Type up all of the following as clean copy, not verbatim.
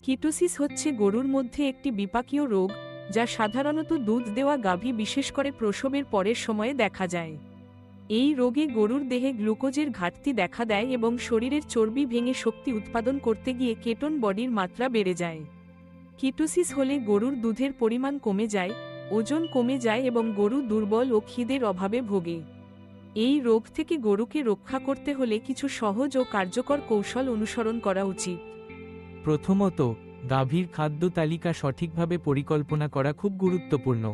Ketosis হচ্ছে গরুর মধ্যে একটি বিপাকীয় রোগ, যা সাধারণত দুধ দেওয়া গাভী বিশেষ করে প্রসবের পরের সময়ে দেখা যায়। এই রোগে গরুর দেহে গ্লুকোজের ঘাটতি দেখা দেয় এবং শরীরের চর্বি ভেঙে শক্তি উৎপাদন করতে গিয়ে কেটোন বডির মাত্রা বেড়ে যায়। কিটোসিস হলে গরুর দুধের পরিমাণ কমে যায়, ওজন কমে যায় এবং গরু দুর্বল ও খিদের অভাবে ভোগে। এই রোগ থেকে গরুকে রক্ষা করতে হলে কিছু সহজ ও কার্যকর কৌশল অনুসরণ করা উচিত। প্রথমত, গাভীর খাদ্য তালিকা সঠিকভাবে পরিকল্পনা করা খুব গুরুত্বপূর্ণ।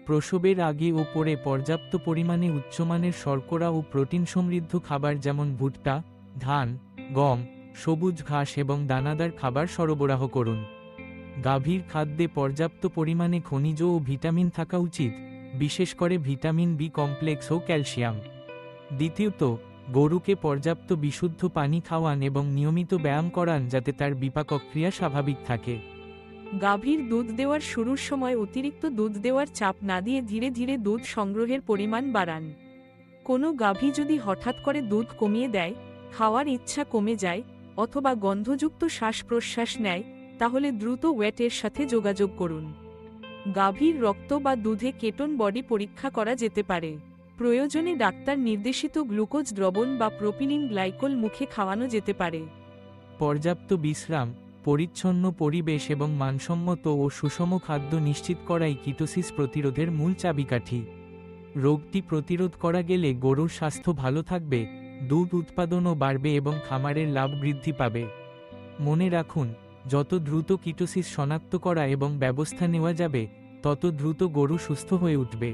প্রসবের আগে ও পরে পর্যাপ্ত পরিমাণে উচ্চমানের শর্করা ও প্রোটিন সমৃদ্ধ খাবার যেমন ভুট্টা, ধান, গম, সবুজ ঘাস এবং দানাদার খাবার সরবরাহ করুন। গাভীর খাদ্যে পর্যাপ্ত পরিমাণে খনিজ ও ভিটামিন থাকা উচিত, বিশেষ করে ভিটামিন বি কমপ্লেক্স ও ক্যালসিয়াম। দ্বিতীয়ত, গরুকে পর্যাপ্ত বিশুদ্ধ পানি খাওয়ান এবং নিয়মিত ব্যায়াম করান যাতে তার বিপাকক ক্রিয়া স্বাভাবিক থাকে। গাভীর দুধ দেওয়ার শুরুর সময় অতিরিক্ত দুধ দেওয়ার চাপ না দিয়ে ধীরে ধীরে দুধ সংগ্রহের পরিমাণ বাড়ান। কোনো গাভী যদি হঠাৎ করে দুধ কমিয়ে দেয়, খাওয়ার ইচ্ছা কমে যায় অথবা গন্ধযুক্ত শ্বাস প্রশ্বাস নেয়, তাহলে দ্রুত ওয়েটের সাথে যোগাযোগ করুন। গাভীর রক্ত বা দুধে কেটোন বডি পরীক্ষা করা যেতে পারে। প্রয়োজনে ডাক্তার নির্দেশিত গ্লুকোজ দ্রবণ বা প্রোপিলিন গ্লাইকোল মুখে খাওয়ানো যেতে পারে। পর্যাপ্ত বিশ্রাম, পরিচ্ছন্ন পরিবেশ এবং মানসম্মত ও সুষম খাদ্য নিশ্চিত করাই কিটোসিস প্রতিরোধের মূল চাবিকাঠি। রোগটি প্রতিরোধ করা গেলে গরুর স্বাস্থ্য ভালো থাকবে, দুধ উৎপাদনও বাড়বে এবং খামারের লাভ বৃদ্ধি পাবে। মনে রাখুন, যত দ্রুত কিটোসিস শনাক্ত করা এবং ব্যবস্থা নেওয়া যাবে, তত দ্রুত গরু সুস্থ হয়ে উঠবে।